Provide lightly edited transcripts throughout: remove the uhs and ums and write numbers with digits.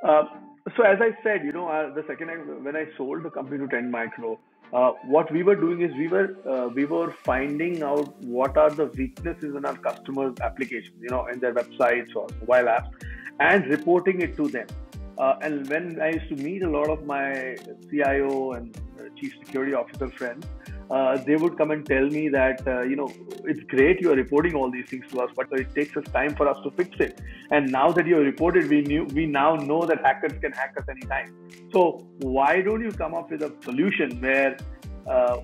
Uh, so as I said, the second time when I sold the company to TrendMicro, what we were doing is we were finding out what are the weaknesses in our customers' applications, in their websites or mobile apps, and reporting it to them. And when I used to meet a lot of my CIO and chief security officer friends, they would come and tell me that it's great you are reporting all these things to us, but it takes us time for us to fix it. And now that you have reported, we now know that hackers can hack us anytime. So why don't you come up with a solution where uh,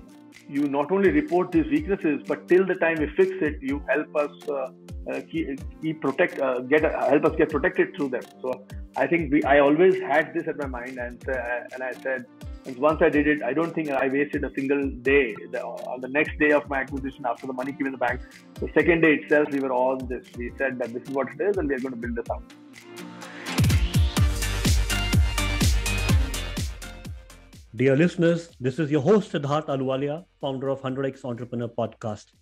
you not only report these weaknesses, but till the time we fix it, you help us help us get protected through them. So I think I always had this at my mind, and I said, and once I did it, I don't think I wasted a single day. On the next day of my acquisition, after the money came in the bank, the second day itself, we were on this. We said that this is what it is, and we are going to build this out. Dear listeners, this is your host Siddharth Aluwalia, founder of 100x Entrepreneur Podcast.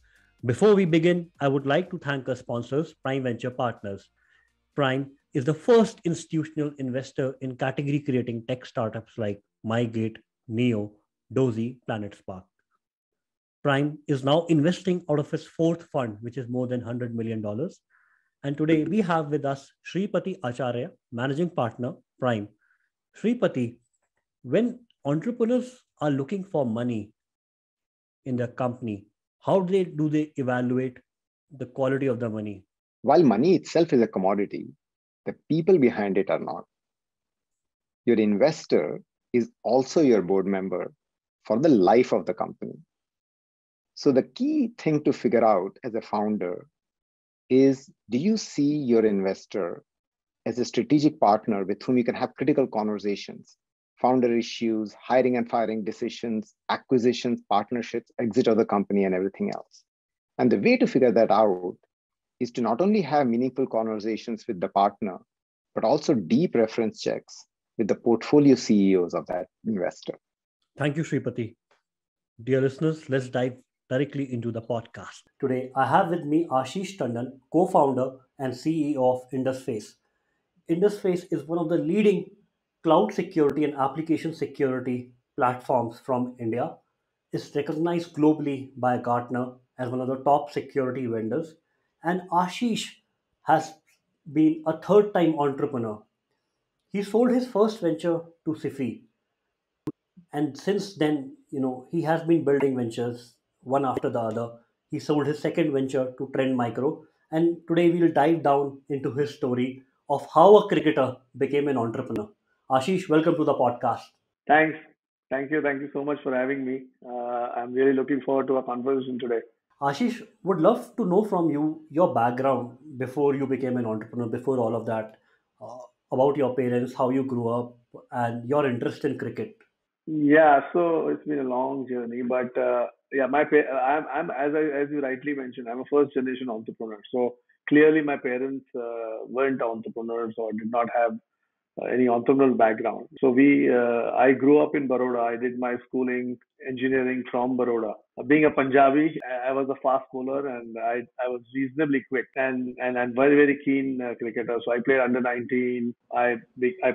Before we begin, I would like to thank our sponsors, Prime Venture Partners. Prime is the first institutional investor in category creating tech startups like MyGate, Neo, Dozy, Planet Spark. Prime is now investing out of its fourth fund, which is more than $100 million. And today we have with us Shripati Acharya, managing partner, Prime. Shripati, when entrepreneurs are looking for money in their company, how do they evaluate the quality of the money? While money itself is a commodity, the people behind it are not. Your investor is also your board member for the life of the company. So the key thing to figure out as a founder is, do you see your investor as a strategic partner with whom you can have critical conversations, founder issues, hiring and firing decisions, acquisitions, partnerships, exit of the company, and everything else? And the way to figure that out is to not only have meaningful conversations with the partner, but also deep reference checks with the portfolio CEOs of that investor. Thank you, Shripati. Dear listeners, let's dive directly into the podcast. Today, I have with me Ashish Tandon, co-founder and CEO of Indusface. Indusface is one of the leading cloud security and application security platforms from India. It's recognized globally by Gartner as one of the top security vendors. And Ashish has been a third time entrepreneur. He sold his first venture to SIFY, and since then, he has been building ventures one after the other. He sold his second venture to TrendMicro, and today we'll dive down into his story of how a cricketer became an entrepreneur. Ashish, welcome to the podcast. Thanks. Thank you so much for having me. I'm really looking forward to our conversation today. Ashish, would love to know from you your background before you became an entrepreneur, before all of that, uh, about your parents, how you grew up, and your interest in cricket. Yeah, so it's been a long journey, but yeah, I'm as you rightly mentioned, I'm a first generation entrepreneur. So clearly, my parents weren't entrepreneurs or did not have any entrepreneurial background. So I grew up in Baroda. I did my schooling, engineering from Baroda. Being a Punjabi, I was a fast bowler and I was reasonably quick and very keen cricketer. So I played under 19. I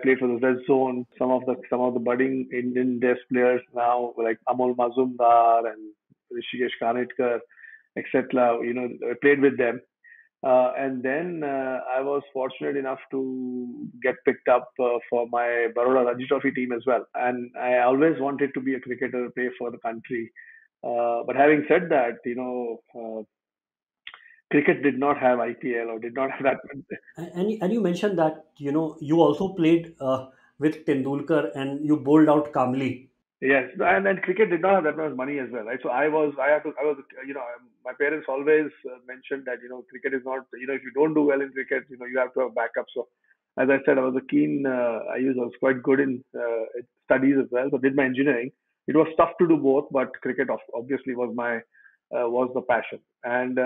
played for the Red Zone. Some of the budding Indian Test players now like Amol Mazumdar and Rishikesh Kanetkar, etc. I played with them. And then I was fortunate enough to get picked up for my Baroda Ranji Trophy team as well. And I always wanted to be a cricketer, play for the country. But having said that, cricket did not have IPL or did not have that. And you mentioned that you also played with Tendulkar and you bowled out calmly. Yes, and cricket did not have that much money as well, right? So I was, my parents always mentioned that, cricket is not, if you don't do well in cricket, you have to have backup. So as I said, I was quite good in studies as well. So did my engineering. It was tough to do both, but cricket obviously was the passion. And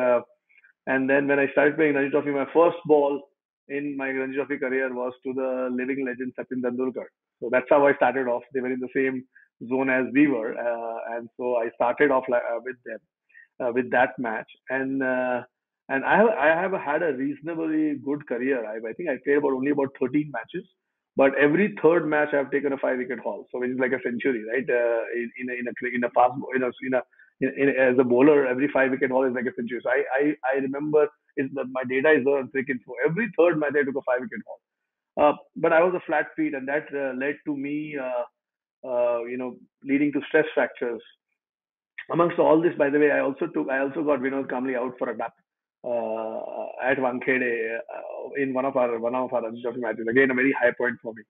then when I started playing Ranji Trophy, my first ball in my Ranji Trophy career was to the living legend Sachin Tendulkar. So that's how I started off. They were in the same zone as we were, and so I started off with them with that match. And I have had a reasonably good career. I think I played only about 13 matches, But every third match, I've taken a 5 wicket haul, so which is like a century, right? In a fast as a bowler, every 5 wicket haul is like a century. So I remember is that my data is there on cricket. So every third match, I took a 5 wicket haul. But I was a flat feet, and that led to me, leading to stress fractures. Amongst all this, by the way, I also got Vinod Kamli out for a duck at Wankhede in one of our Ranji Trophy matches. Again, a very high point for me.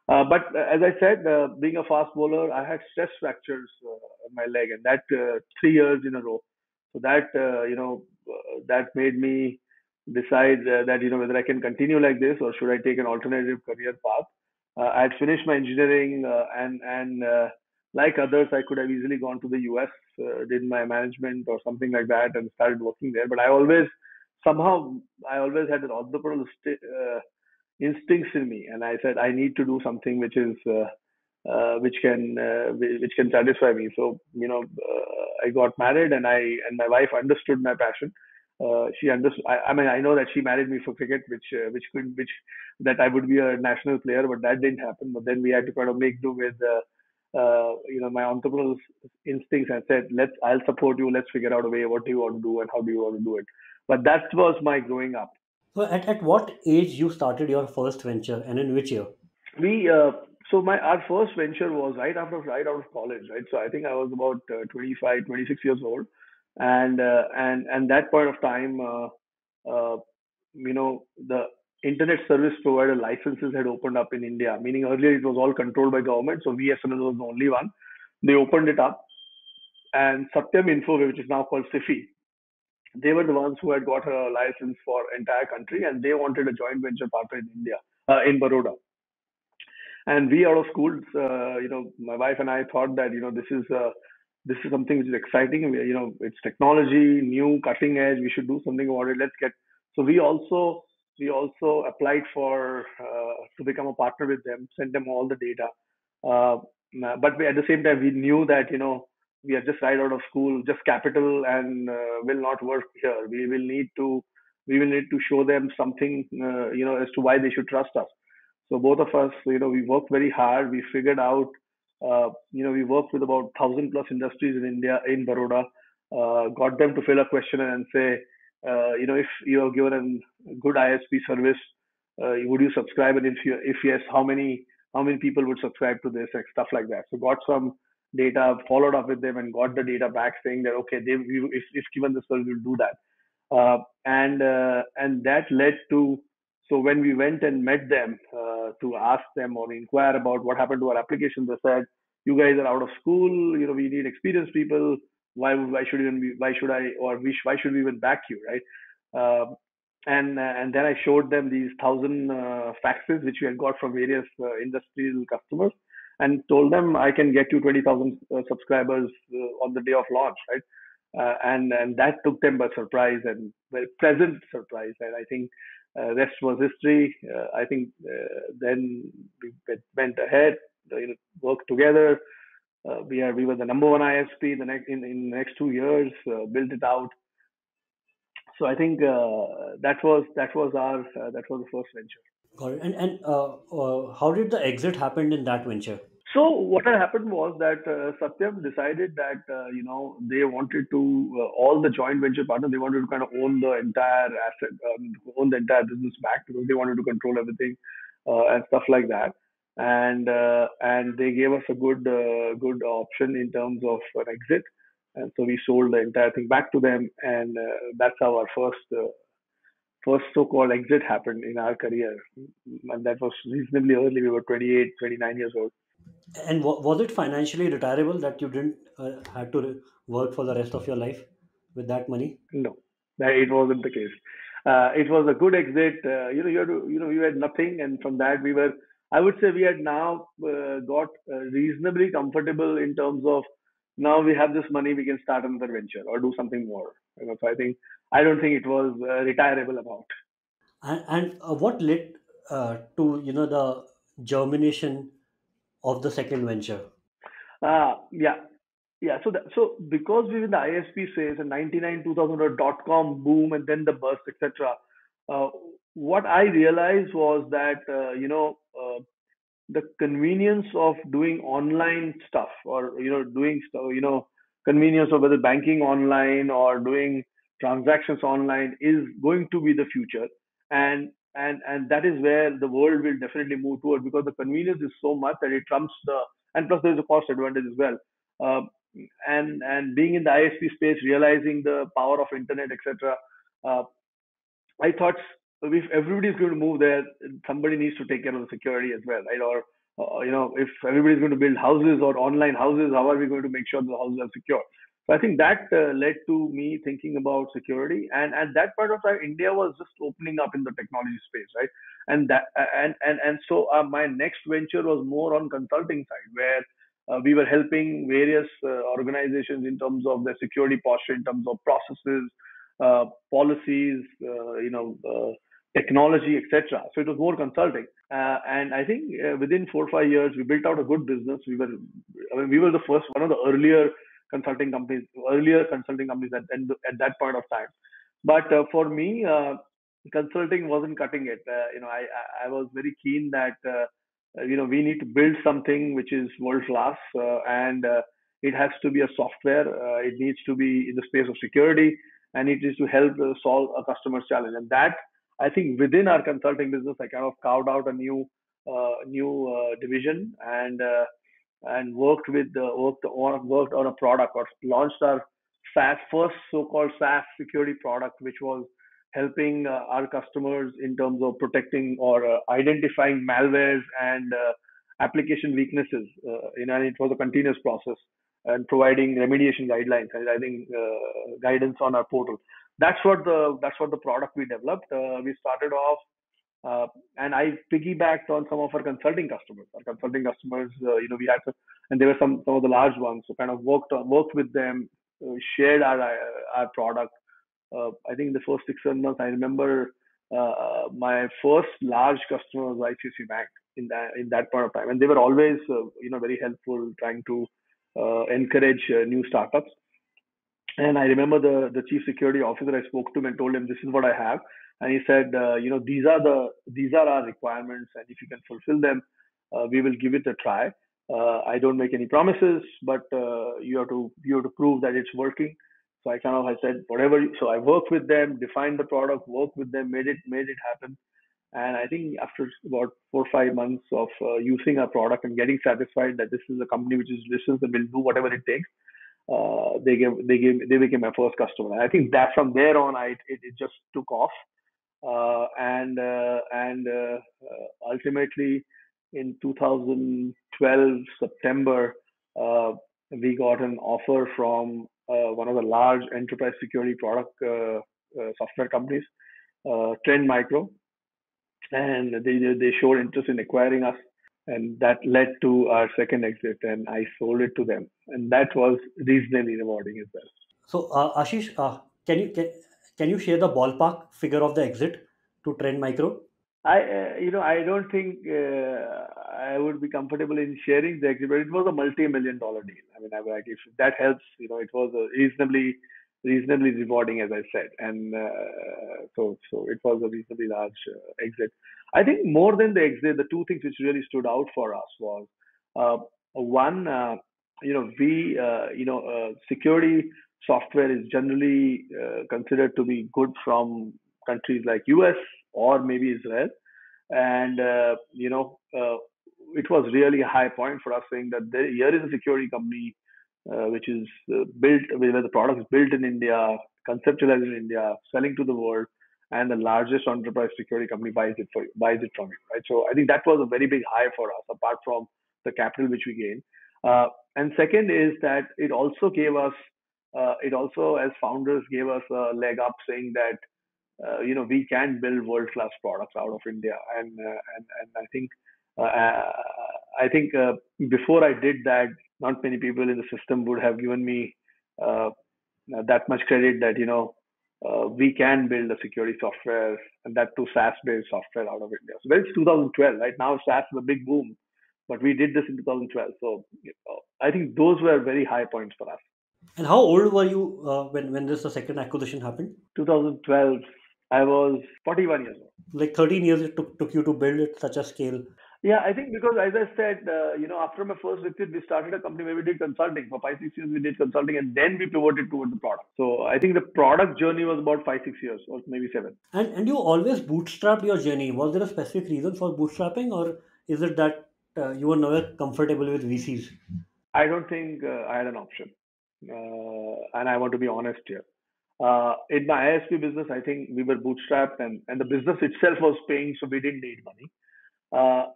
But as I said, being a fast bowler, I had stress fractures in my leg, and that 3 years in a row. So that made me decide that whether I can continue like this or should I take an alternative career path. I had finished my engineering, and like others, I could have easily gone to the US, did my management or something like that, and started working there. But somehow, I always had an entrepreneurial instincts in me, and I said I need to do something which can satisfy me. So I got married, and my wife understood my passion. She understood. I mean, I know that she married me for cricket, which that I would be a national player, but that didn't happen. But then we had to kind of make do with my entrepreneurial instincts, and said, I'll support you. Let's figure out a way. What do you want to do, and how do you want to do it? But that was my growing up. So at what age you started your first venture and in which year? We so my our first venture was right out of college, right? So I think I was about 25, 26 years old, and that point of time, the internet service provider licenses had opened up in India. Meaning earlier it was all controlled by government, so VSNL was the only one. They opened it up, and Satyam Info, which is now called SIFY, they were the ones who had got a license for entire country, and they wanted a joint venture partner in India, in Baroda. And we out of school, my wife and I thought that this is something which is exciting. It's technology, new, cutting edge. We should do something about it. Let's get. So we also applied for to become a partner with them. Sent them all the data. Uh, but at the same time, we knew that we are just right out of school, just capital, and will not work here. We will need to show them something, as to why they should trust us. So both of us, we worked very hard. We figured out, we worked with about 1,000 plus industries in India, in Baroda, got them to fill a questionnaire and say, if you are given a good ISP service, would you subscribe? And if yes, how many people would subscribe to this and stuff like that. So got some data, followed up with them, and got the data back saying that okay, if given this service, we'll do that. And that led to, so when we went and met them to ask them or inquire about what happened to our application, they said, "You guys are out of school. We need experienced people. Why should we even back you, right?" And then I showed them these 1,000 faxes which we had got from various industrial customers, and told them I can get you 20,000 subscribers on the day of launch, right? And that took them by surprise, and very pleasant surprise. And I think rest was history. I think then we went ahead, worked together. We were the number one ISP in the next 2 years, built it out. So I think that was the first venture. Got it. And how did the exit happen in that venture? So what had happened was that Satyam decided that they wanted to, all the joint venture partners, they wanted to kind of own the entire asset, own the entire business back, because they wanted to control everything and stuff like that. And they gave us a good option in terms of an exit, and so we sold the entire thing back to them, and that's how our first so-called exit happened in our career, and that was reasonably early. We were 28, 29 years old. And was it financially retirable that you didn't had to work for the rest of your life with that money? No, it wasn't the case. It was a good exit. You had nothing, and from that we were. I would say we had now got reasonably comfortable in terms of, now we have this money, we can start another venture or do something more. So I don't think it was retirable about. And what led to the germination of the second venture? Yeah, yeah. So because we were in the ISP space in 99, 2000 dot-com boom, and then the bust, etc. Uh, what I realized was that the convenience of doing online stuff, or doing stuff, convenience of whether banking online or doing transactions online is going to be the future. And that is where the world will definitely move toward, because the convenience is so much that it trumps the, and plus there's a cost advantage as well. uh, and being in the ISP space, realizing the power of internet, etc. I thought if everybody is going to move there, somebody needs to take care of the security as well, right? Or if everybody is going to build houses or online houses, how are we going to make sure the houses are secure? So I think that led to me thinking about security, and at that point of time, India was just opening up in the technology space, right? And my next venture was more on consulting side, where we were helping various organizations in terms of their security posture, in terms of processes, policies, technology, etc. So it was more consulting, and I think within 4 or 5 years we built out a good business. We were the first, one of the earlier consulting companies at that point of time. But for me, consulting wasn't cutting it. I was very keen that we need to build something which is world class, and it has to be a software. It needs to be in the space of security, and it is to help solve a customer's challenge. And that, I think, within our consulting business, I kind of carved out a new division, and worked on a product, or launched our first so-called SaaS security product, which was helping our customers in terms of protecting or identifying malwares and application weaknesses. And it was a continuous process, and providing remediation guidelines, and I think guidance on our portal. That's what the product we developed. We started off, and I piggybacked on some of our consulting customers. We had some, and there were some of the large ones. So kind of worked with them, shared our product. I think the first 6 7 months, I remember my first large customer was ICICI Bank in that point of time, and they were always very helpful, trying to encourage new startups. And I remember the chief security officer, I spoke to him and told him, this is what I have. And he said, these are our requirements, and if you can fulfill them, we will give it a try. I don't make any promises, but you have to prove that it's working. So I said whatever. So I worked with them, defined the product, worked with them, made it happen. And I think after about 4 or 5 months of using our product and getting satisfied that this is a company which is listens and will do whatever it takes, they became my first customer. And I think that from there on, it just took off. And ultimately, in 2012 September, we got an offer from one of the large enterprise security product software companies, TrendMicro, and they showed interest in acquiring us, and that led to our second exit, and I sold it to them, and that was reasonably rewarding as well. So, Ashish, can you share the ballpark figure of the exit to Trend Micro? I don't think I would be comfortable in sharing the exit, but it was a multi-million dollar deal. I mean, if that helps, it was a reasonably rewarding, as I said, and so it was a reasonably large exit. I think more than the exit, the two things which really stood out for us was one, security software is generally considered to be good from countries like US or maybe Israel, and it was really a high point for us, saying that here is a security company which is built, where the product is built in India, conceptualized in India, selling to the world, and the largest enterprise security company buys it from you, right? So I think that was a very big high for us, apart from the capital which we gained. And second is that it also, as founders, gave us a leg up, saying that we can build world class products out of India, and I think before I did that, not many people in the system would have given me uh, that much credit that we can build a security software, and that too SaaS based software out of India. So that's 2012. Right now, SaaS is a big boom, but we did this in 2012. So I think those were very high points for us. And how old were you when this the second acquisition happened? 2012, I was 41 years old. Like 13 years it took you to build it such a scale. Yeah, I think because as I said, after my first exit, we started a company where we did consulting. For 5, 6 years, we did consulting, and then we pivoted toward the product. So I think the product journey was about 5, 6 years, or maybe 7. And you always bootstrapped your journey. Was there a specific reason for bootstrapping, or is it that you were never comfortable with VCs? I don't think I had an option, and I want to be honest here. In my ISP business, I think we were bootstrapped, and the business itself was paying, so we didn't need money.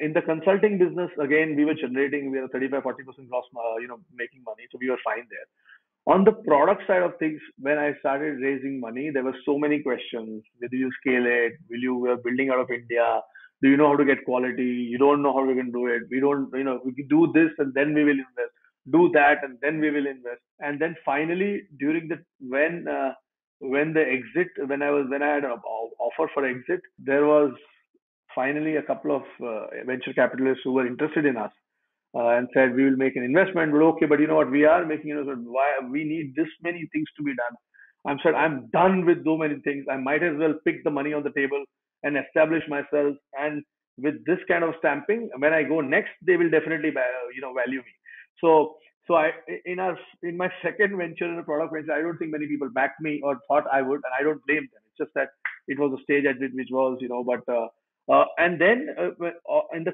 In the consulting business, again, we were generating, we were 35, 40% gross, making money, so we were fine there. On the product side of things, when I started raising money, there were so many questions. Whether you scale it? Will you, we are building out of India? Do you know how to get quality? You don't know how we can do it. We don't, we can do this and then we will invest. Do that and then we will invest. And then finally, during the when the exit, when I had an offer for exit, there was finally a couple of venture capitalists who were interested in us and said we will make an investment. But okay, but you know what? We are making an investment. Why we need this many things to be done? I'm done with so many things. I might as well pick the money on the table and establish myself. And with this kind of stamping, when I go next, they will definitely value me. So I in my second venture in a product venture, I don't think many people backed me or thought I would, and I don't blame them. It's just that it was a stage at which was but and then in the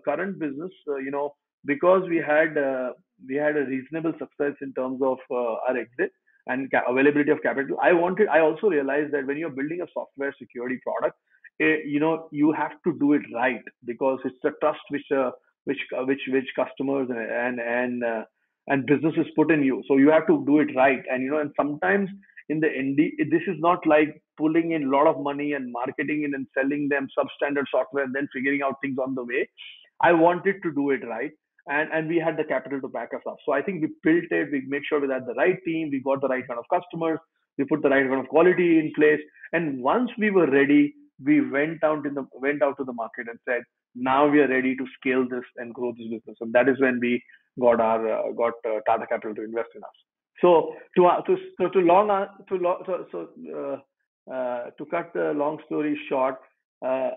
current business, because we had a reasonable success in terms of our exit and availability of capital. I also realized that when you're building a software security product, you have to do it right, because it's the trust which customers and businesses put in you. So you have to do it right, and sometimes in the end, this is not like pulling in a lot of money and marketing it and selling them substandard software and then figuring out things on the way. I wanted to do it right, and we had the capital to back us up. So I think we built it. We make sure we had the right team. We got the right kind of customers. We put the right kind of quality in place. And once we were ready, we went out to the market and said, now we are ready to scale this and grow this business. And that is when we got Tata Capital to invest in us. So to cut the long story short, uh,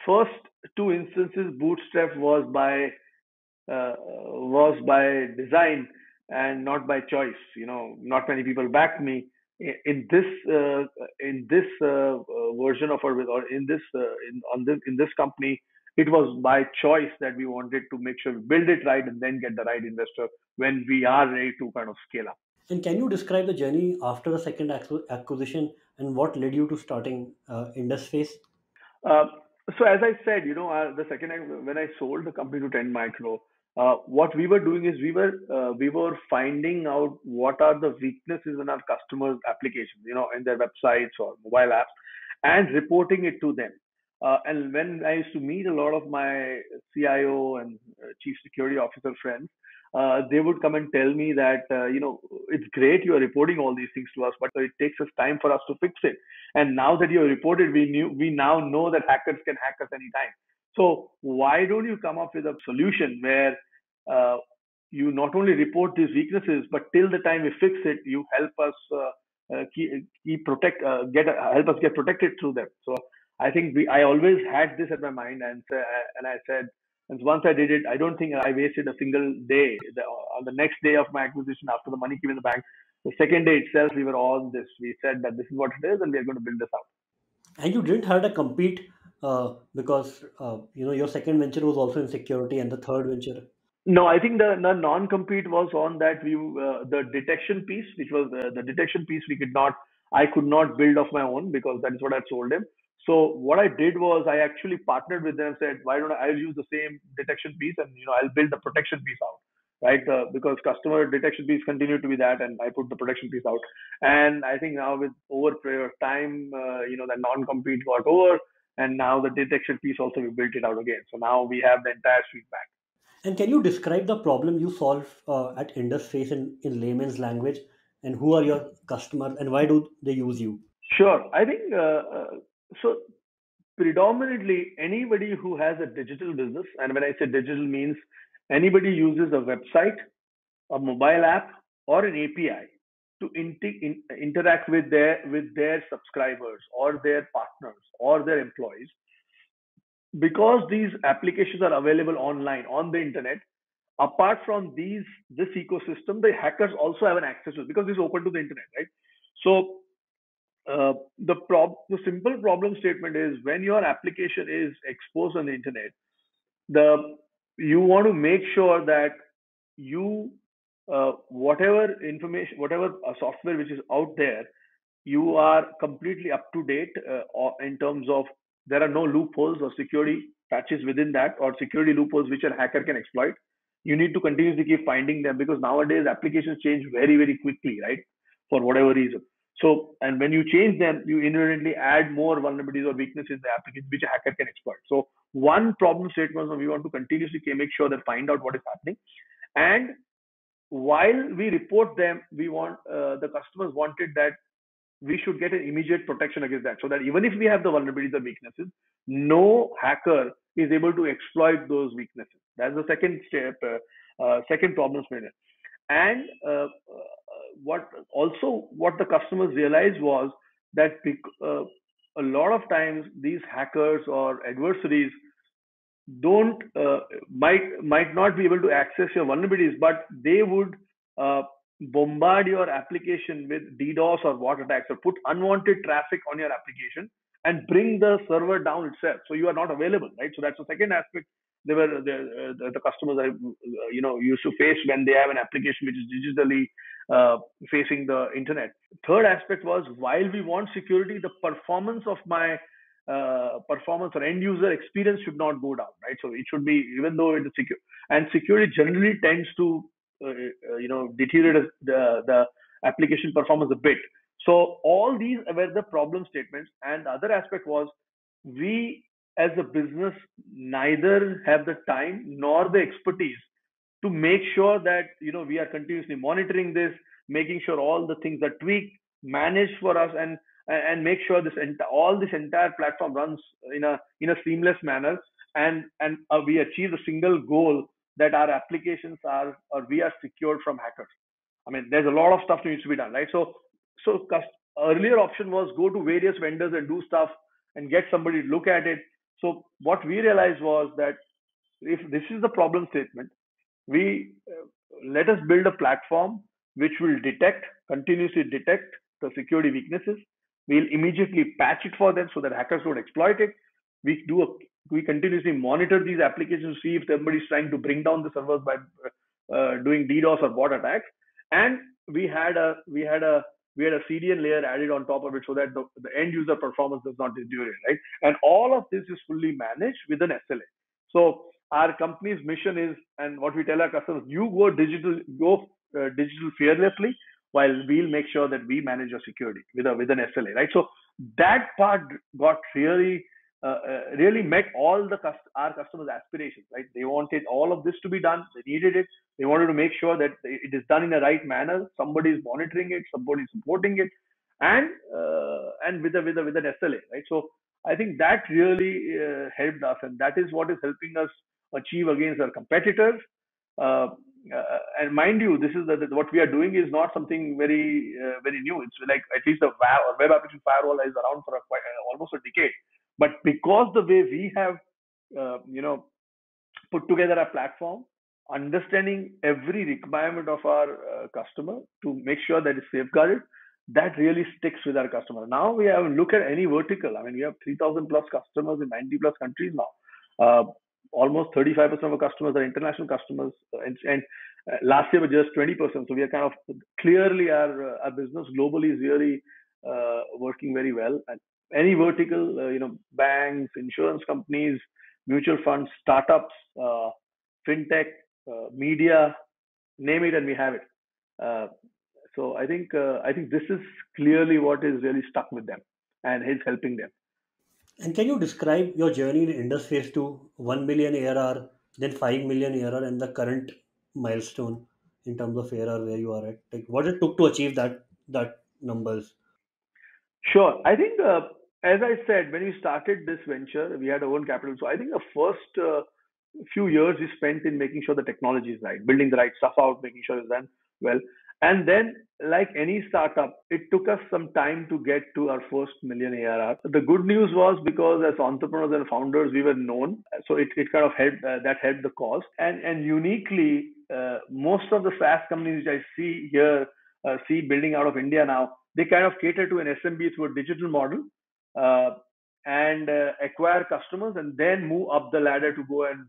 first two instances bootstrap was by design and not by choice. Not many people backed me in this version of our, or in this in this company. It was by choice that we wanted to make sure we build it right and then get the right investor when we are ready to kind of scale up. And can you describe the journey after the second acquisition and what led you to starting Indusface? Uh, so as I said, the second when I sold the company to TrendMicro, what we were doing is we were finding out what are the weaknesses in our customers' applications, in their websites or mobile apps, and reporting it to them. And when I used to meet a lot of my CIO and chief security officer friends, they would come and tell me that it's great you are reporting all these things to us, but it takes us time for us to fix it. And now that you have reported, we now know that hackers can hack us anytime. So why don't you come up with a solution where uh, you not only report these weaknesses, but till the time we fix it, you help us keep protect get help us get protected through them. So I think I always had this at my mind, and I said, and once I did it, I don't think I wasted a single day. On the next day of my acquisition, after the money came in the bank, the second day itself, we were on this. We said that this is what it is, and we are going to build this out. And you didn't have to compete because your second venture was also in security, and the third venture. No, I think the non-compete was on that the detection piece, which was the detection piece I could not build of my own because that is what I told him. So what I did was I actually partnered with them and said, why don't I'll use the same detection piece, and I'll build the protection piece out, right? Because customer detection piece continued to be that, and I put the protection piece out. And I think now with over period of time, that non-compete got over, and now the detection piece also we built it out again. So now we have the entire suite back. And can you describe the problem you solve at Indusface in layman's language? And who are your customers and why do they use you? Sure. I think so. Predominantly, anybody who has a digital business, and when I say digital means anybody uses a website, a mobile app, or an API to interact with their subscribers or their partners or their employees, because these applications are available online on the internet, apart from this ecosystem, the hackers also have an access to it because it's open to the internet, right? So the simple problem statement is when your application is exposed on the internet, the you want to make sure that you whatever information, whatever software which is out there, you are completely up to date in terms of there are no loopholes or security patches within that or security loopholes which a hacker can exploit. You need to continuously keep finding them because nowadays applications change very, very quickly, right? For whatever reason. So, and when you change them, you inherently add more vulnerabilities or weaknesses in the application which a hacker can exploit. So, one problem statement is we want to continuously make sure that find out what is happening. And while we report them, we want the customers wanted that we should get an immediate protection against that so that even if we have the vulnerabilities or weaknesses, no hacker is able to exploit those weaknesses. That's the second step, second problem statement. And what the customers realized was that a lot of times these hackers or adversaries don't might not be able to access your vulnerabilities, but they would bombard your application with DDoS or bot attacks or put unwanted traffic on your application and bring the server down itself. So you are not available, right? So that's the second aspect. They were the customers are used to face when they have an application which is digitally facing the internet. Third aspect was while we want security, the performance of my performance or end user experience should not go down, right? So it should be, even though it is secure, and security generally tends to deteriorate the application performance a bit. So all these were the problem statements. And the other aspect was we as a business neither have the time nor the expertise to make sure that we are continuously monitoring this, making sure all the things are tweaked, managed for us, and make sure all this entire platform runs in a seamless manner, and we achieve the single goal that our applications are, or we are secured from hackers. I mean, there's a lot of stuff that needs to be done, right? So earlier option was go to various vendors and do stuff and get somebody to look at it. So what we realized was that if this is the problem statement, we let us build a platform which will continuously detect the security weaknesses. We'll immediately patch it for them so that hackers don't exploit it. We continuously monitor these applications to see if somebody's trying to bring down the servers by doing DDoS or bot attacks. And we had a CDN layer added on top of it so that the end user performance does not deteriorate, right? And all of this is fully managed with an SLA. So our company's mission is, and what we tell our customers, you go digital fearlessly, while we'll make sure that we manage your security with an SLA, right? So that part got really met all our customers' aspirations, right? They wanted all of this to be done. They needed it. They wanted to make sure that it is done in the right manner. Somebody is monitoring it. Somebody is supporting it, and with an SLA, right? So I think that really helped us, and that is what is helping us achieve against our competitors. And mind you, this is what we are doing is not something very very new. It's like at least the web application firewall is around for almost a decade. But because the way we have put together a platform, understanding every requirement of our customer to make sure that it's safeguarded, that really sticks with our customer. Now we have look at any vertical. I mean, we have 3,000 plus customers in 90 plus countries now. Almost 35% of our customers are international customers, and last year was just 20%. So we are kind of clearly our business globally is really working very well. And any vertical, banks, insurance companies, mutual funds, startups, fintech, media, name it, and we have it. So I think this is clearly what is really stuck with them and is helping them. And can you describe your journey in Indusface to 1 million ARR, then 5 million ARR, and the current milestone in terms of ARR where you are at? Like, what it took to achieve that numbers? Sure. I think, as I said, when we started this venture, we had our own capital. So I think the first few years we spent in making sure the technology is right, building the right stuff out, making sure it's done well. And then, like any startup, it took us some time to get to our first million ARR. The good news was because as entrepreneurs and founders, we were known, so it kind of helped. That helped the cause. And uniquely, most of the SaaS companies which I see here, see building out of India now, they kind of cater to an SMB through a digital model, uh, and acquire customers, and then move up the ladder to go and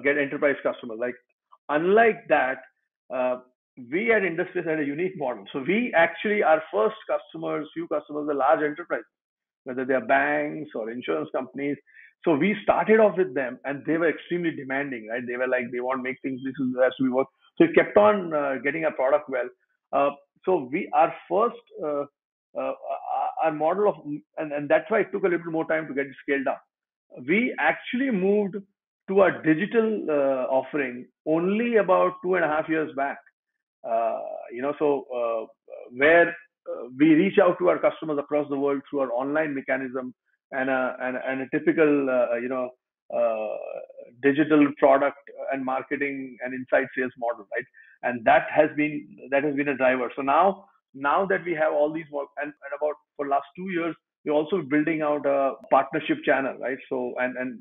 get enterprise customers. Like unlike that. Uh, we at Indusface had a unique model. So we actually, our first customers, few customers, were large enterprises, whether they are banks or insurance companies. So we started off with them, and they were extremely demanding, right? They were like, they want to make things, this has to be work. So we kept on getting our product well. So our first, our model of, and that's why it took a little more time to get it scaled up. We actually moved to a digital offering only about 2.5 years back. uh, where we reach out to our customers across the world through our online mechanism and a typical uh, digital product and marketing and inside sales model, right? And that has been a driver. So now that we have all these work, and about for last 2 years we're also building out a partnership channel, right? So and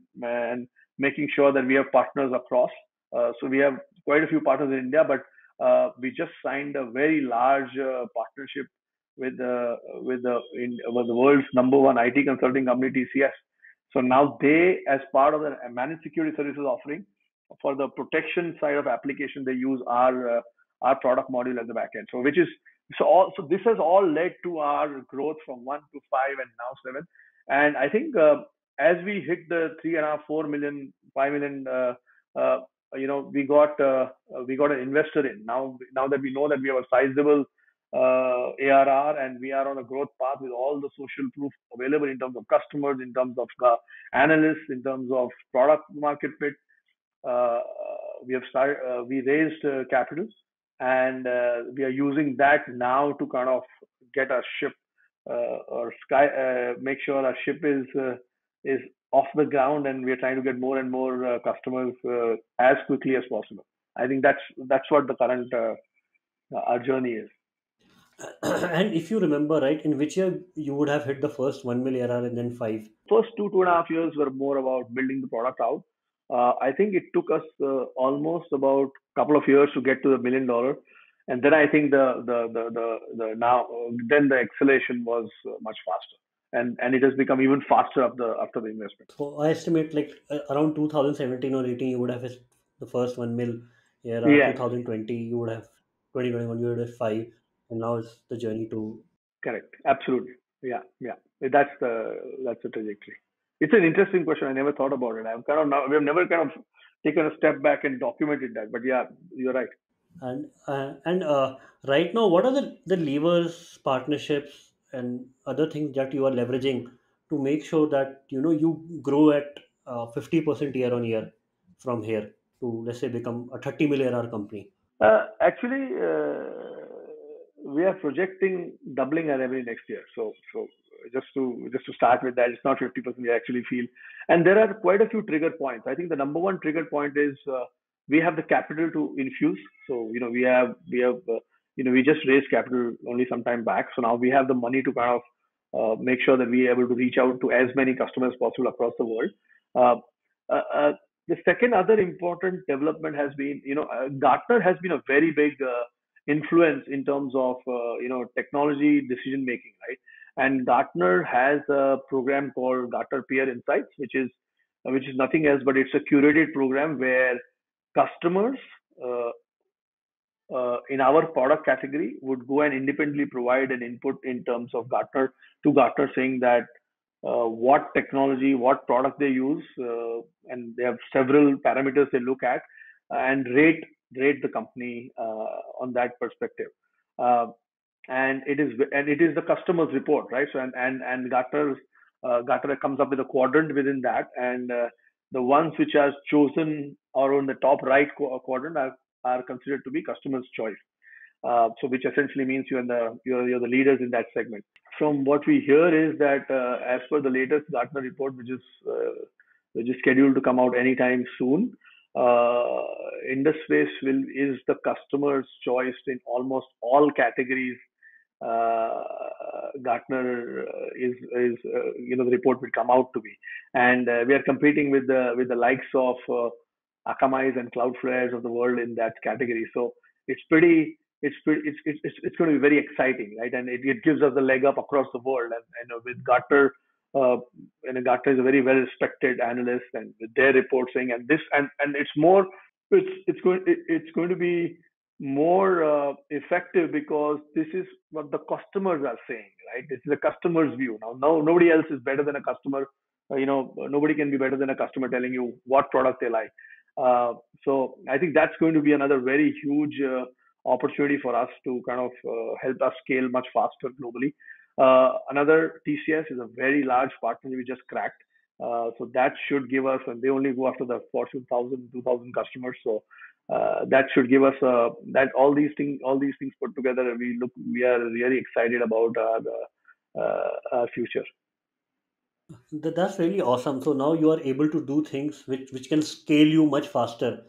making sure that we have partners across. So we have quite a few partners in India, but we just signed a very large partnership with the world's number one IT consulting company, TCS. So now they, as part of the managed security services offering, for the protection side of application, they use our product module at the back end. So this has all led to our growth from 1 to 5 and now 7. And I think as we hit the 3.5, 4 million, 5 million, uh, we got an investor in. Now that we know that we have a sizable ARR, and we are on a growth path with all the social proof available in terms of customers, in terms of analysts, in terms of product market fit. uh, we raised capital, and we are using that now to kind of get our ship, make sure our ship is off the ground, and we're trying to get more and more customers as quickly as possible. I think that's what the current our journey is. And if you remember, right, in which year you would have hit the first 1 million ARR and then 5? First 2.5 years were more about building the product out. I think it took us almost about a couple of years to get to the $1 million, and then I think the now then the acceleration was much faster, and it has become even faster after the investment. So I estimate like around 2017 or 18, you would have hit the first 1 mil ARR. Yes, 2020, you would have 2021, you would have 5, and now it's the journey to. correct, absolutely, yeah, yeah. That's the trajectory. It's an interesting question. I never thought about it. We have never kind of taken a step back and documented that. But yeah, you're right. And right now, what are the levers, partnerships, and other things that you are leveraging to make sure that you grow at 50% year on year from here to, let's say, become a 30 million ARR company? Actually, we are projecting doubling our revenue next year. So just to start with that, it's not 50%. We actually feel, and there are quite a few trigger points. I think the number one trigger point is we have the capital to infuse. So we just raised capital only some time back. So now we have the money to kind of make sure that we are able to reach out to as many customers as possible across the world. Uh, uh, uh, the second other important development has been, Gartner has been a very big influence in terms of, technology decision making, right? And Gartner has a program called Gartner Peer Insights, which is nothing else but it's a curated program where customers in our product category would go and independently provide an input in terms of Gartner, saying that what technology, what product they use, and they have several parameters they look at and rate the company on that perspective. Uh, and it is the customer's report, right? So and Gartner comes up with a quadrant within that, and the ones which are chosen or on the top right quadrant are considered to be customer's choice. So which essentially means you're the leaders in that segment. From what we hear is that as per the latest Gartner report, which is scheduled to come out anytime soon, Indusface is the customer's choice in almost all categories. uh, Gartner the report will come out to be, and we are competing with the likes of Akamai's and Cloudflares of the world in that category. So it's going to be very exciting, right? And it gives us a leg up across the world. And with Gartner, Gartner is a very well respected analyst, and with their report saying, and this and it's more, it's going to be more effective because this is what the customers are saying, right? This is a customer's view. Now, no, nobody else is better than a customer. Nobody can be better than a customer telling you what product they like. Uh, so I think that's going to be another very huge opportunity for us to kind of help us scale much faster globally. Another, TCS is a very large partner we just cracked. So that should give us, and they only go after the Fortune 1000, 2000 customers. So that should give us that all these things put together. We are really excited about our future. That's really awesome. So now you are able to do things which can scale you much faster,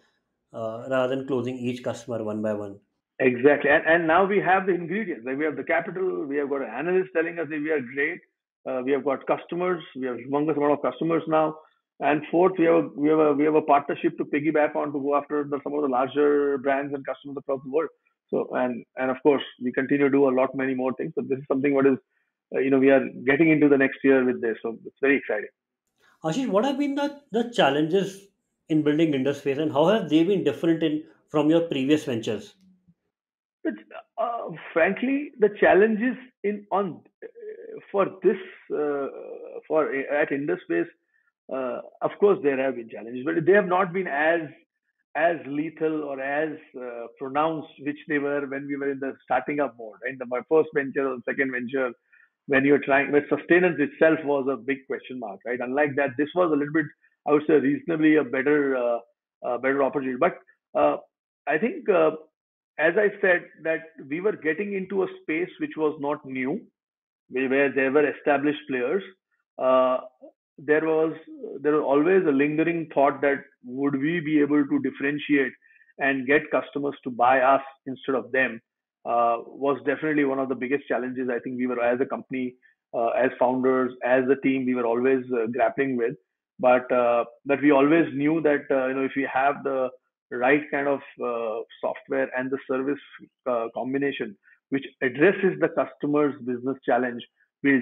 rather than closing each customer one by one. Exactly. And now we have the ingredients. Like we have the capital, we have got an analyst telling us that we are great. We have got customers, we have humongous amount of customers now. And fourth, we have a partnership to piggyback on to go after some of the larger brands and customers across the world. So and of course we continue to do a lot many more things. So this is something what is we are getting into the next year with this. So it's very exciting. Ashish, what have been the challenges in building Indusface, and how have they been different in from your previous ventures? But frankly, the challenges in on for this for at Induspace, of course, there have been challenges, but they have not been as lethal or as pronounced, which they were when we were in the starting up mode. Right? My first venture or second venture, when you're trying, where sustenance itself was a big question mark, right? Unlike that, this was a little bit, I would say, reasonably a better opportunity. But uh, I think, as I said, that we were getting into a space which was not new, where there were established players. Uh, there was there was always a lingering thought that would we be able to differentiate and get customers to buy us instead of them, was definitely one of the biggest challenges I think we were as a company, as founders, as a team, we were always grappling with. But we always knew that if we have the right kind of software and the service combination which addresses the customer's business challenge, we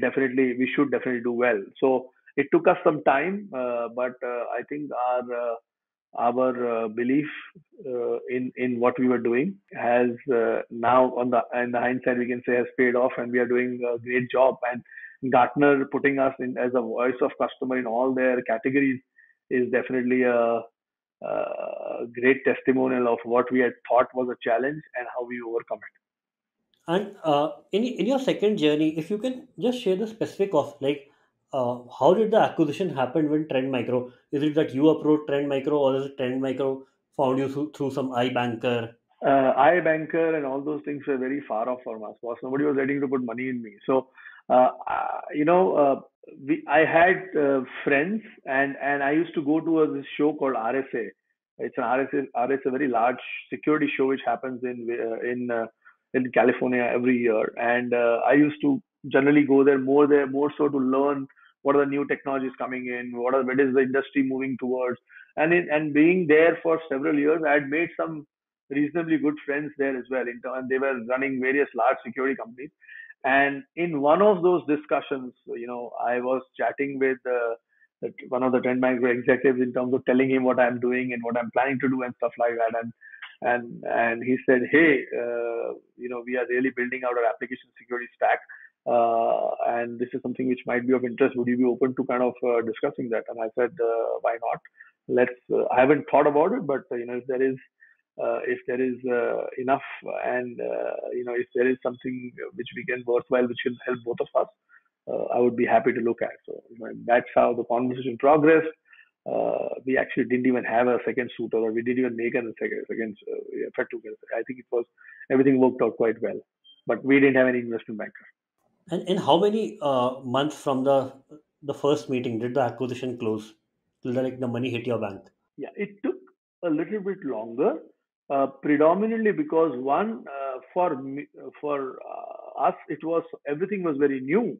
should definitely do well. So it took us some time, but I think our belief in what we were doing has now on the in the hindsight we can say has paid off, and we are doing a great job. And Gartner putting us in as a voice of customer in all their categories is definitely a great testimonial of what we had thought was a challenge and how we overcome it. And in your second journey, if you can just share the specific of like, how did the acquisition happen with TrendMicro? Is it that you approached TrendMicro, or is it TrendMicro found you through some iBanker? iBanker and all those things were very far off from us. Was nobody was ready to put money in me. So, I had friends, and I used to go to this show called RSA. It's an RSA, a very large security show which happens in California every year. And I used to generally go there more so to learn what are the new technologies coming in, what is the industry moving towards. And being there for several years, I had made some reasonably good friends there as well. And they were running various large security companies. And in one of those discussions, I was chatting with one of the TrendMicro executives in terms of telling him what I'm doing and what I'm planning to do and stuff like that. And he said, "Hey, we are really building out our application security stack, and this is something which might be of interest. Would you be open to kind of discussing that?" And I said, "Why not? Let's." I haven't thought about it, but if there is enough, and if there is something which we can worthwhile, which can help both of us, I would be happy to look at. So that's how the conversation progressed. We actually didn't even have a second suitor, or we didn't even make a second effective. I think it was everything worked out quite well, but we didn't have any investment banker. And in how many months from the first meeting did the acquisition close till the money hit your bank? Yeah, it took. a little bit longer, predominantly because one, for us, it was everything was very new.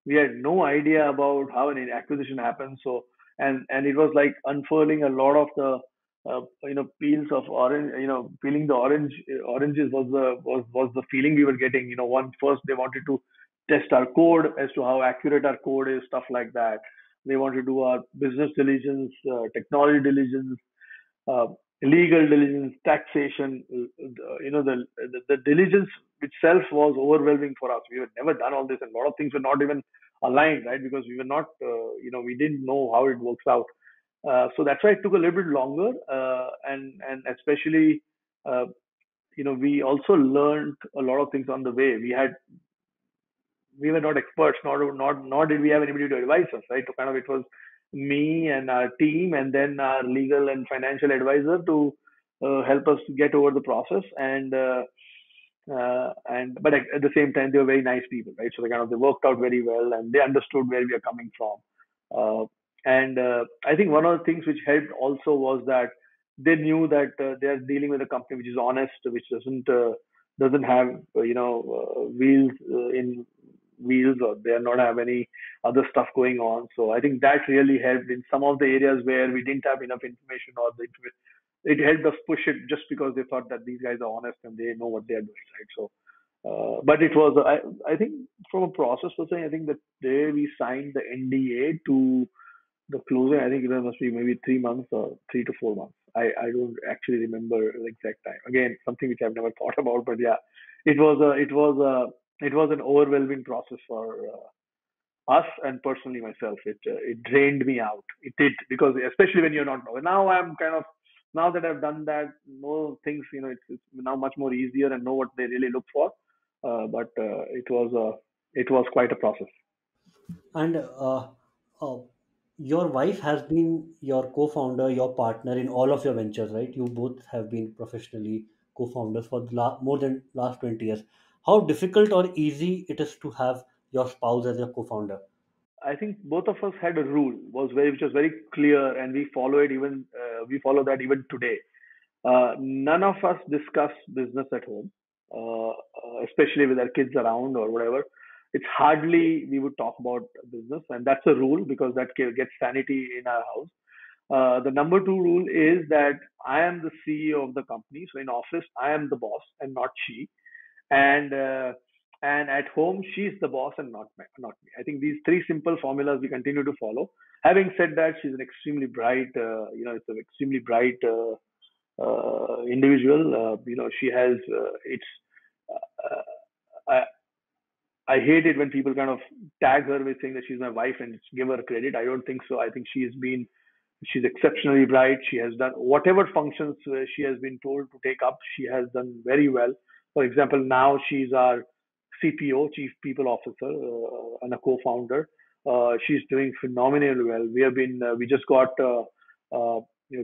We had no idea about how an acquisition happens. So, and it was like unfurling a lot of the peels of orange. Peeling the oranges was the feeling we were getting. One, first they wanted to test our code as to how accurate our code is, stuff like that. They want to do our business diligence, technology diligence, uh, legal diligence, taxation. The diligence itself was overwhelming for us. We had never done all this, and a lot of things were not even aligned, right? Because we were not, we didn't know how it works out. So that's why it took a little bit longer, and especially, uh, we also learned a lot of things on the way. We were not experts, nor did we have anybody to advise us, right? So kind of it was me and our team, and then our legal and financial advisor to help us get over the process. And but at the same time, they were very nice people, right? So they worked out very well, and they understood where we are coming from. And I think one of the things which helped also was that they knew that they are dealing with a company which is honest, which doesn't have wheels in wheels, or they are not have any other stuff going on. So I think that really helped in some of the areas where we didn't have enough information, or it helped us push it just because they thought that these guys are honest and they know what they are doing, right? So, but it was, I think from a process perspective, I think that day we signed the NDA to the closing, I think it must be maybe 3 months or 3 to 4 months. I don't actually remember the exact time. Again, something which I've never thought about, but yeah, it was an overwhelming process for us, and personally myself. It drained me out. It did, because especially when you're not, now I'm kind of, now that I've done that, know things, it's now much more easier and know what they really look for. But it was quite a process. And uh, your wife has been your co-founder, your partner in all of your ventures, right? You both have been professionally co-founders for more than last 20 years. How difficult or easy it is to have your spouse as your co-founder? I think both of us had a rule which was very clear, and we follow that even today. None of us discuss business at home, especially with our kids around or whatever. It's hardly we would talk about business, and that's a rule because that gets sanity in our house. The number two rule is that I am the CEO of the company, so in office I am the boss and not she, and at home she's the boss and not me. I think these three simple formulas we continue to follow. Having said that, she's an extremely bright, it's an extremely bright individual. She has it's. I I hate it when people kind of tag her with saying that she's my wife and give her credit. I don't think so. I think she's exceptionally bright. She has done whatever functions she has been told to take up. She has done very well. For example, now she's our CPO, Chief People Officer, and a co-founder. She's doing phenomenally well. We just got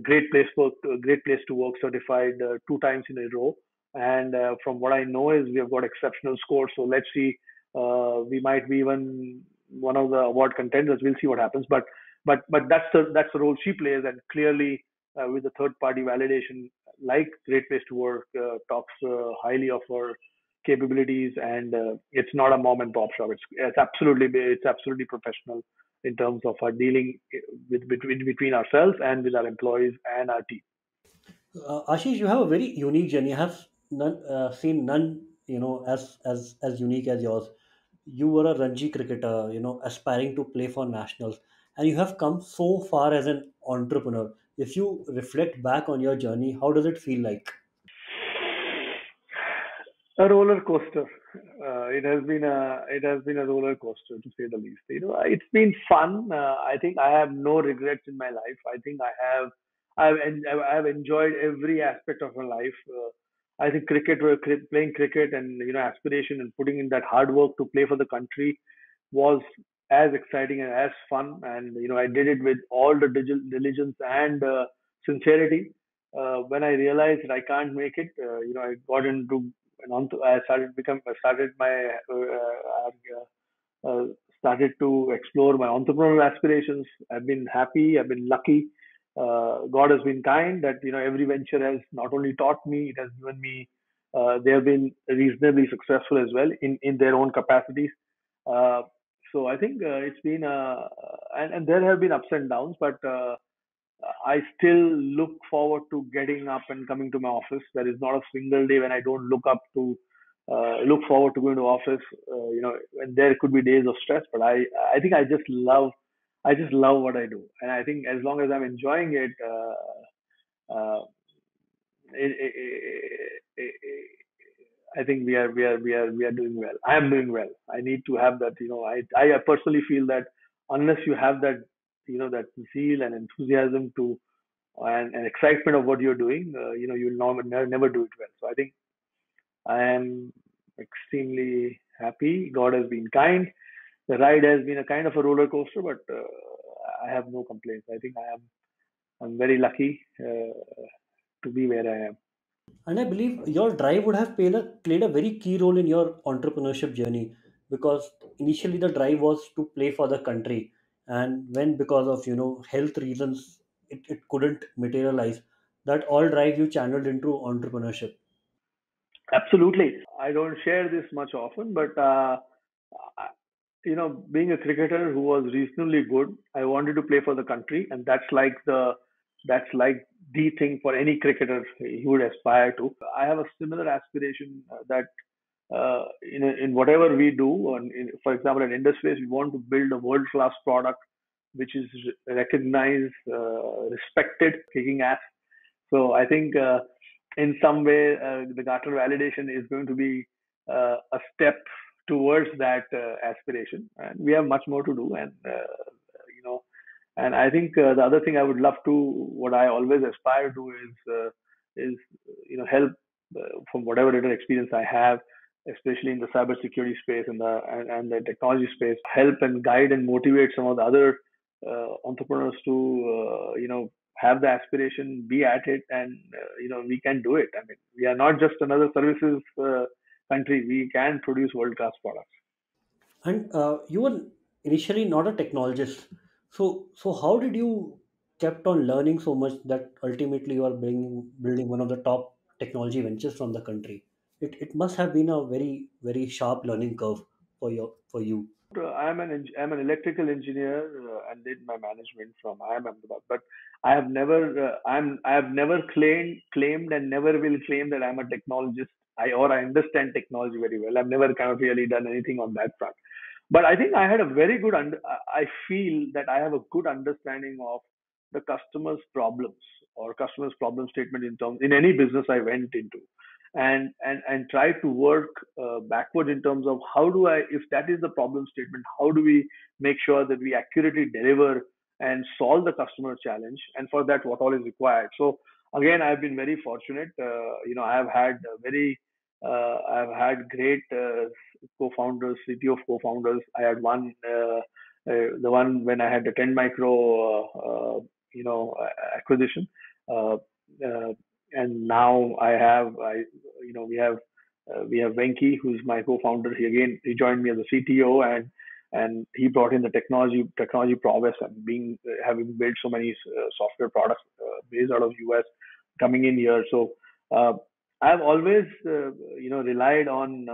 Great Place to Work certified 2 times in a row. And from what I know is we have got exceptional scores. So let's see. We might be even one of the award contenders. We'll see what happens. But that's the role she plays, and clearly with the third party validation, like Great Place to Work talks highly of her capabilities, and it's not a mom and pop shop. It's absolutely professional in terms of our dealing with between ourselves and with our employees and our team. Ashish, you have a very unique journey. I have seen none, as unique as yours. You were a Ranji cricketer, aspiring to play for nationals, and you have come so far as an entrepreneur. If you reflect back on your journey, how does it feel like? A roller coaster. It has been a roller coaster, to say the least. It's been fun. I think I have no regrets in my life. I think I've enjoyed every aspect of my life. I think playing cricket, and aspiration and putting in that hard work to play for the country was as exciting and as fun. And I did it with all the diligence and sincerity. When I realized that I can't make it, I got into and on to, I started my started to explore my entrepreneurial aspirations. I've been happy. I've been lucky. God has been kind that every venture has not only taught me, it has given me. They have been reasonably successful as well in their own capacities. Uh, so I think it's been and there have been ups and downs, but I still look forward to getting up and coming to my office. There is not a single day when I don't look forward to going to office. And there could be days of stress, but I think I just love what I do, and I think as long as I'm enjoying it, uh, it I think we are doing well. I am doing well. I need to have that. I personally feel that unless you have that that zeal and enthusiasm to and excitement of what you're doing, you'll never do it well. So I think I am extremely happy. God has been kind. The ride has been a kind of a roller coaster, but I have no complaints. I think I'm very lucky to be where I am. And I believe your drive would have played a very key role in your entrepreneurship journey, because initially the drive was to play for the country, and when because of health reasons it couldn't materialize, that all drive you channeled into entrepreneurship. Absolutely. I don't share this much often, but I- being a cricketer who was reasonably good, I wanted to play for the country, and that's like the thing for any cricketer he would aspire to. I have a similar aspiration that in whatever we do, for example, at Indusface, we want to build a world-class product which is recognized, respected, kicking ass. So I think in some way the Gartner validation is going to be a step towards that aspiration, and we have much more to do. And you know, and I think the other thing I would love to, what I always aspire to is help from whatever little experience I have, especially in the cybersecurity space and the technology space, help and guide and motivate some of the other entrepreneurs to have the aspiration, be at it, and we can do it. I mean, we are not just another services country. We can produce world class products. And you were initially not a technologist, so how did you kept on learning so much that ultimately you are building one of the top technology ventures from the country? It must have been a very very sharp learning curve for you. I'm an electrical engineer and did my management from IIM Ahmedabad, but I have never claimed and never will claim that I'm a technologist. I understand technology very well. I've never kind of really done anything on that front. But I think I had a very good I feel that I have a good understanding of the customer's problems or customer's problem statement in any business I went into, and try to work backward in terms of how do I, if that is the problem statement, how do we make sure that we accurately deliver and solve the customer challenge, and for that what all is required. So again, I've been very fortunate. I've had great co-founders, city of co-founders. I had one, the one when I had the TrendMicro, acquisition, uh, uh, and now we have Venki, who's my co-founder. He joined me as a CTO, and he brought in the technology prowess and having built so many software products based out of US coming in here. So uh, I've always relied on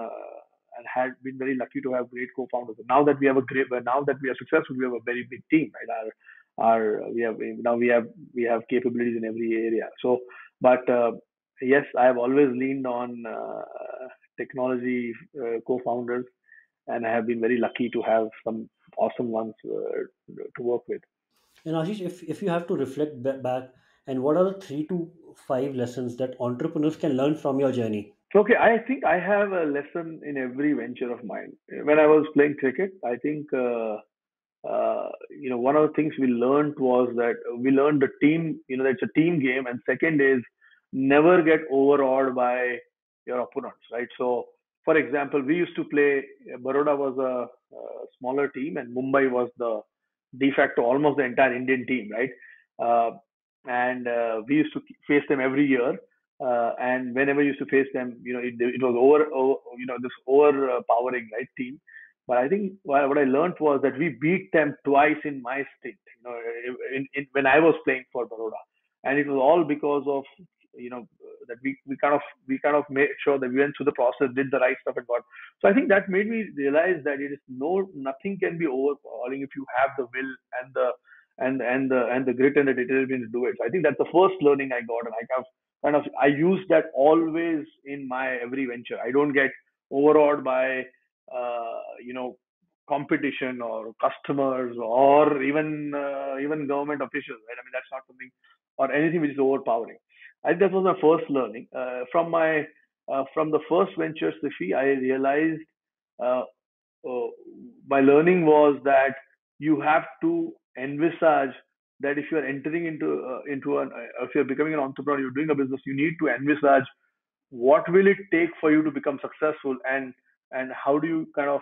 and had been very lucky to have great co-founders. Now that we are successful, we have a very big team, right? Our we have now we have capabilities in every area. So, but yes, I have always leaned on technology co-founders, and I have been very lucky to have some awesome ones to work with. And Ashish, if you have to reflect back, and what are the 3 to 5 lessons that entrepreneurs can learn from your journey? Okay, I think I have a lesson in every venture of mine. When I was playing cricket, I think one of the things we learned was that we learned the team. It's a team game, and second is never get overawed by your opponents, right? So, for example, we used to play. Baroda was a smaller team, and Mumbai was the de facto almost the entire Indian team, right? Uh, and we used to face them every year. And whenever we used to face them, it was this overpowering, right, team. But I think what I learned was that we beat them twice in my stint. When I was playing for Baroda, and it was all because of that we kind of made sure that we went through the process, did the right stuff, and got. So I think that made me realize that it is nothing can be overpowering if you have the will and the grit and the determination to do it. So I think that's the first learning I got, and I use that always in my every venture. I don't get overawed by competition or customers or even government officials, right? I mean, that's not something or anything which is overpowering. I think that was my first learning from the first venture SIFY. I realized uh, uh, my learning was that you have to envisage that if you're entering into an if you're becoming an entrepreneur, you're doing a business, you need to envisage what will it take for you to become successful, and how do you kind of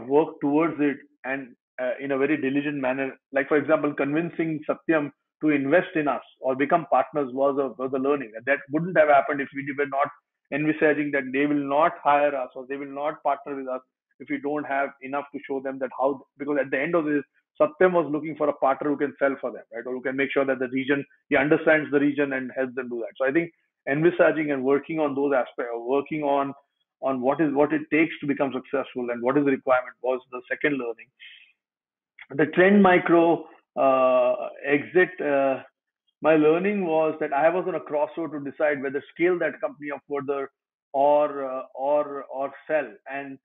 work towards it, and in a very diligent manner. Like, for example, convincing Satyam to invest in us or become partners was a learning, and that wouldn't have happened if we were not envisaging that they will not hire us or they will not partner with us if we don't have enough to show them that how. Because at the end of this, Satyam was looking for a partner who can sell for them, right, or who can make sure that the region, he understands the region and helps them do that. So I think envisaging and working on those aspects, working on what it takes to become successful and what is the requirement was the second learning. The TrendMicro exit. My learning was that I was on a crossroad to decide whether scale that company up further or sell. And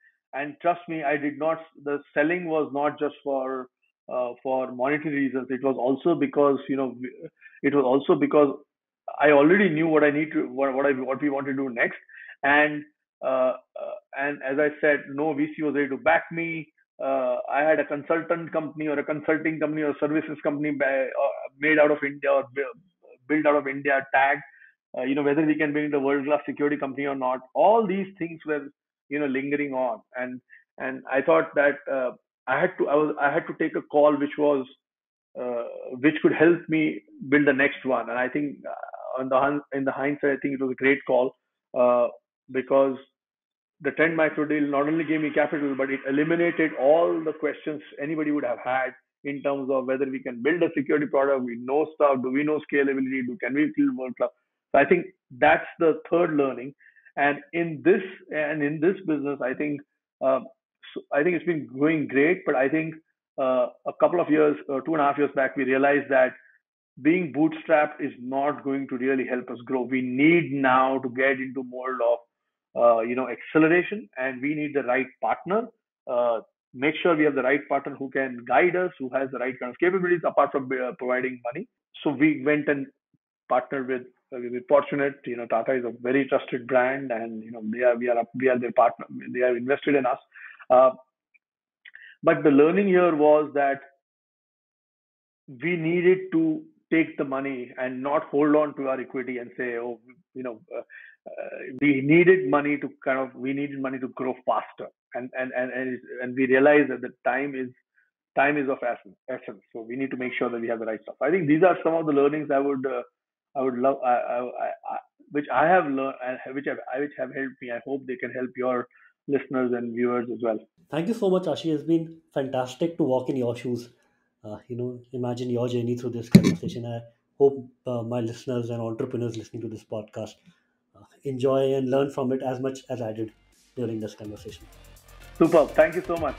trust me, I did not. The selling was not just for monetary reasons. It was also because it was also because I already knew what I need to what we want to do next, and and as I said, no VC was ready to back me. I had a consultant company or a consulting company or services company made out of India or built out of India, tagged, whether we can build a world-class security company or not. All these things were, lingering on, and I thought that I had to take a call uh, which could help me build the next one. And I think in the hindsight, I think it was a great call because the TrendMicro deal not only gave me capital, but it eliminated all the questions anybody would have had in terms of whether we can build a security product, we know stuff, do we know scalability, can we build world class. So I think that's the third learning. And in this business, uh, I think it's been going great, but I think a couple of years, 2.5 years back, we realized that being bootstrapped is not going to really help us grow. We need now to get into more of acceleration, and we need the right partner. Uh, Make sure we have the right partner who can guide us, who has the right kind of capabilities apart from providing money. So we went and partnered with. We were fortunate. Tata is a very trusted brand, and we are their partner. They have invested in us. Uh, but the learning here was that we needed to take the money and not hold on to our equity and say, oh, we needed money to grow faster, and we realized that the time is of essence. So we need to make sure that we have the right stuff. I think these are some of the learnings I would love, which I have learned, and which have helped me. I hope they can help your listeners and viewers as well. Thank you so much, Ashi. It's been fantastic to walk in your shoes. Imagine your journey through this conversation. I hope my listeners and entrepreneurs listening to this podcast enjoy and learn from it as much as I did during this conversation. Super. Thank you so much.